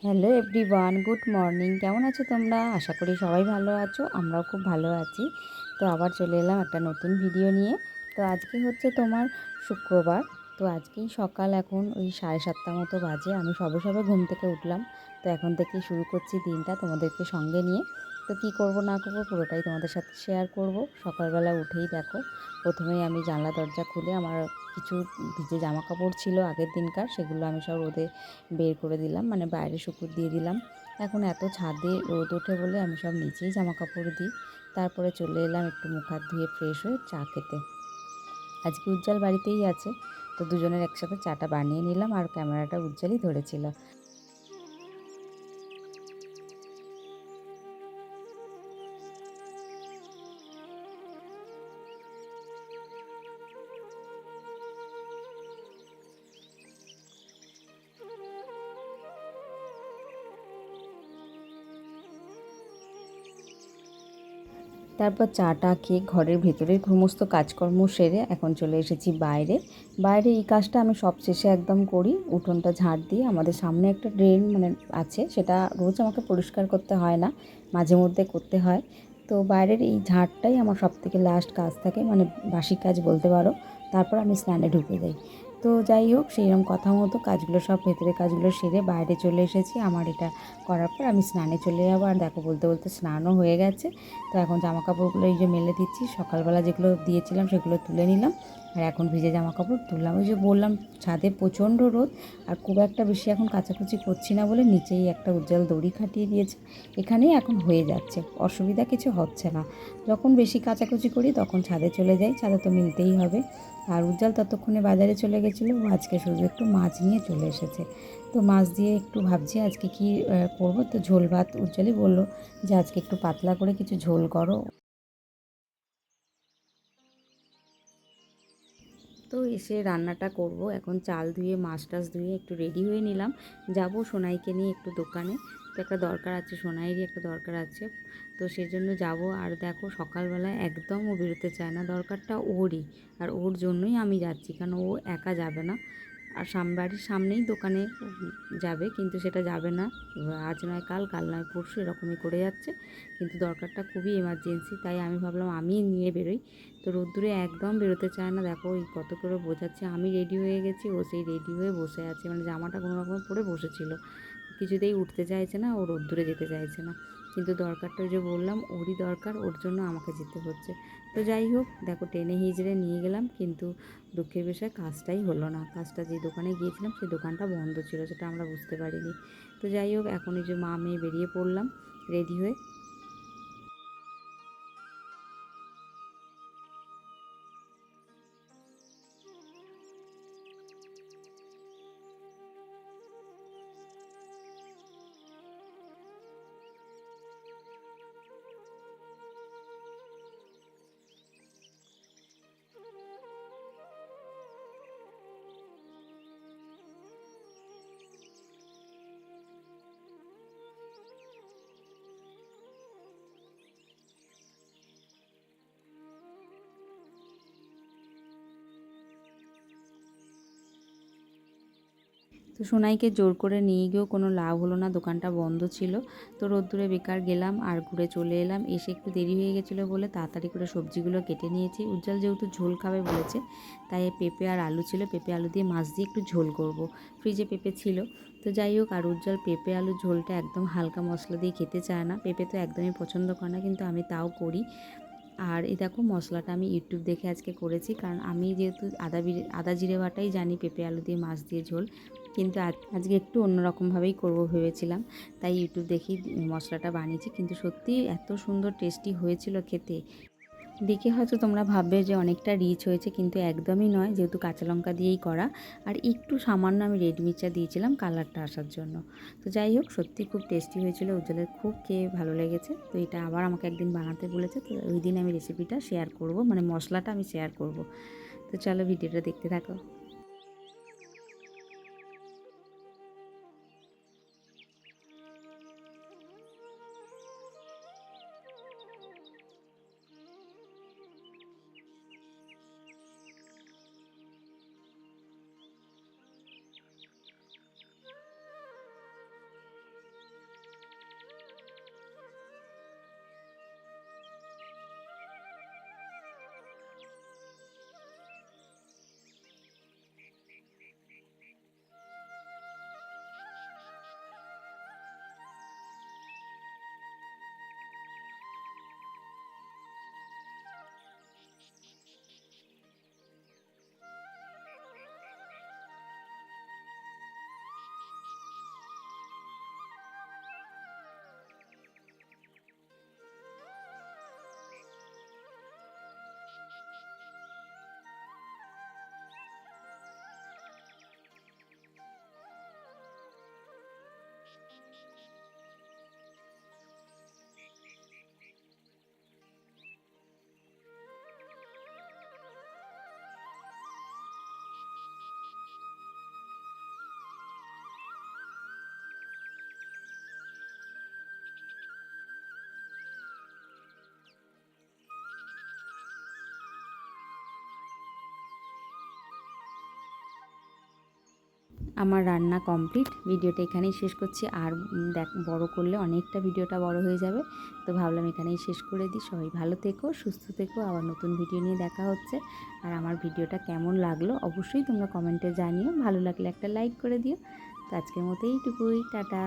Hello everyone, good morning. কেমন আছো তোমরা? আশা করি সবাই ভালো আছো, আমরাও খুব ভালো আছি। তো আবার চলে এলাম একটা নতুন ভিডিও নিয়ে। তো আজকে হচ্ছে তোমার শুক্রবার। তো আজকেই সকাল এখন ওই 7:30 মতো বাজে। আমি সবে সবে ঘুম থেকে উঠলাম। তো এখন থেকেই শুরু করছি দিনটা তোমাদেরকে সঙ্গে নিয়ে। তো কী করব না করব পুরোটাই তোমাদের সাথে শেয়ার করব। সকালবেলা উঠেই দেখো, প্রথমেই আমি জানলা দরজা খুলে আমার কিছু ভিজে জামা কাপড় ছিল আগের দিনকার, সেগুলো আমি সব রোদে বের করে দিলাম, মানে বাইরে শুকুর দিয়ে দিলাম। এখন এত ছাদে রোদ ওঠে বলে আমি সব নিচেই জামা কাপড় দিই। তারপরে চলে এলাম একটু মুখ হাত ধুয়ে ফ্রেশ হয়ে চা খেতে। আজকে উজ্জ্বল বাড়িতেই আছে, তো দুজনের একসাথে চাটা বানিয়ে নিলাম, আর ক্যামেরাটা উজ্জ্বলই ধরেছিল। তারপর চাটা খেয়ে ঘরের ভেতরের সমস্ত কাজকর্ম সেরে এখন চলে এসেছি বাইরে। বাইরে এই কাজটা আমি সব শেষে একদম করি, উঠোনটা ঝাড় দিয়ে। আমাদের সামনে একটা ড্রেন মানে আছে, সেটা রোজ আমাকে পরিষ্কার করতে হয় না, মাঝে মধ্যে করতে হয়। তো বাইরের এই ঝাড়টাই আমার সবথেকে লাস্ট কাজ থাকে, মানে বাসি কাজ বলতে পারো। তারপর আমি স্নানে ঢুকে যাই। তো যাই হোক, সেইরকম কথা মতো কাজগুলো সব ভেতরের কাজগুলো সেরে বাইরে চলে এসেছি। আমার এটা করার পর আমি স্নানে চলে যাবো। আর দেখো, বলতে বলতে স্নানও হয়ে গেছে। তো এখন জামা কাপড়গুলো এই যে মেলে দিচ্ছি, সকালবেলা যেগুলো দিয়েছিলাম সেগুলো তুলে নিলাম। আর এখন ভিজে জামা কাপড় তুললাম। ওই যে বললাম, ছাদে প্রচণ্ড রোদ, আর খুব একটা বেশি এখন কাচাকুচি করছি না বলে নিচেই একটা উজ্জ্বল দড়ি খাটিয়ে দিয়েছে, এখানেই এখন হয়ে যাচ্ছে, অসুবিধা কিছু হচ্ছে না। যখন বেশি কাচাকুচি করি তখন ছাদে চলে যাই, ছাদে তো মিলতেই হবে। আর উজ্জ্বল ততক্ষণে বাজারে চলে গেছিলো, ও আজকে শুধু একটু মাছ নিয়ে চলে এসেছে। তো মাছ দিয়ে একটু ভাবছি আজকে কি করব। তো ঝোল ভাত উজ্জ্বলই বললো যে আজকে একটু পাতলা করে কিছু ঝোল করো। তো এসে রান্নাটা করব। এখন চাল ধুয়ে মাছ টাছ ধুয়ে একটু রেডি হয়ে নিলাম, যাব সোনাইকে নিয়ে একটু দোকানে। তো একটা দরকার আছে, সোনাইয়েরই একটা দরকার আছে, তো সেজন্য যাব। আর দেখো, সকালবেলায় একদম ও বেরোতে চায় না, দরকারটা ওরই। আর ওর জন্যই আমি যাচ্ছি, কারণ ও একা যাবে না। আর বাড়ির সামনেই দোকানে যাবে, কিন্তু সেটা যাবে না, আজ নয় কাল, কাল নয় পরশু, এরকমই করে যাচ্ছে। কিন্তু দরকারটা খুবই এমার্জেন্সি, তাই আমি ভাবলাম আমি নিয়ে বেরোই। তো রোদ্দুরে একদম বেরোতে চায় না। দেখো ওই কত করে বোঝাচ্ছে, আমি রেডি হয়ে গেছি, ও সেই রেডি হয়ে বসে আছে, মানে জামাটা কোনো রকমে পরে বসেছিল, কিছুতেই উঠতে চাইছে না, ও রোদ্দুরে যেতে চাইছে না। কিন্তু দরকারটা ওই যে বললাম ওরই দরকার, ওর জন্য আমাকে যেতে হচ্ছে। তো যাই হোক, দেখো টেনে হিজড়ে নিয়ে গেলাম, কিন্তু দুঃখের বিষয় কাজটাই হলো না। কাজটা যে দোকানে গিয়েছিলাম সেই দোকানটা বন্ধ ছিল, সেটা আমরা বুঝতে পারিনি। তো যাই হোক, এখন এই যে মা মেয়ে বেরিয়ে পড়লাম রেডি হয়ে। তো সোনাইকে জোর করে নিয়ে গিয়েও কোনো লাভ হলো না, দোকানটা বন্ধ ছিল। তো রোদ্দুরে বেকার গেলাম, আর ঘুরে চলে এলাম। এসে একটু দেরি হয়ে গেছিলো বলে তাড়াতাড়ি করে সবজিগুলো কেটে নিয়েছি। উজ্জ্বল যেহেতু ঝোল খাবে বলেছে, তাই পেঁপে আর আলু ছিল, পেঁপে আলু দিয়ে মাছ দিয়ে একটু ঝোল করব। ফ্রিজে পেঁপে ছিল। তো যাই হোক, আর উজ্জ্বল পেঁপে আলু ঝোলটা একদম হালকা মশলা দিয়ে খেতে চায় না, পেঁপে তো একদমই পছন্দ করে না, কিন্তু আমি তাও করি। আর এই দেখো, মশলাটা আমি ইউটিউব দেখে আজকে করেছি, কারণ আমি যেহেতু আদা জিরে বাটাই জানি পেঁপে আলু দিয়ে মাছ দিয়ে ঝোল, কিন্তু আজকে একটু অন্যরকমভাবেই করব ভেবেছিলাম, তাই ইউটিউব দেখেই মশলাটা বানিয়েছি। কিন্তু সত্যিই এত সুন্দর টেস্টি হয়েছিল খেতে। দেখে হয়তো তোমরা ভাববে যে অনেকটা রিচ হয়েছে, কিন্তু একদমই নয়, যেহেতু কাঁচা লঙ্কা দিয়েই করা। আর একটু সামান্য আমি রেড মির্চা দিয়েছিলাম কালারটা আসার জন্য। তো যাই হোক, সত্যি খুব টেস্টি হয়েছিল, উজ্জ্বলের খুব খেয়ে ভালো লেগেছে। তো এটা আবার আমাকে একদিন বানাতে বলেছে, তো ওই দিন আমি রেসিপিটা শেয়ার করব, মানে মশলাটা আমি শেয়ার করব। তো চলো ভিডিওটা দেখতে থাকো। আমার রান্না কমপ্লিট। ভিডিওটা এখানেই শেষ করছি। আর বড় করলে অনেকটা ভিডিওটা বড় হয়ে যাবে, তো ভাবলাম এখানেই শেষ করে দিই। সবাই ভালো থেকো, সুস্থ থেকো। আবার নতুন ভিডিও নিয়ে দেখা হচ্ছে। আর আমার ভিডিওটা কেমন লাগলো অবশ্যই তোমরা কমেন্টে জানিও। ভালো লাগলে একটা লাইক করে দিও। তো আজকের মতো এইটুকুই, টাটা।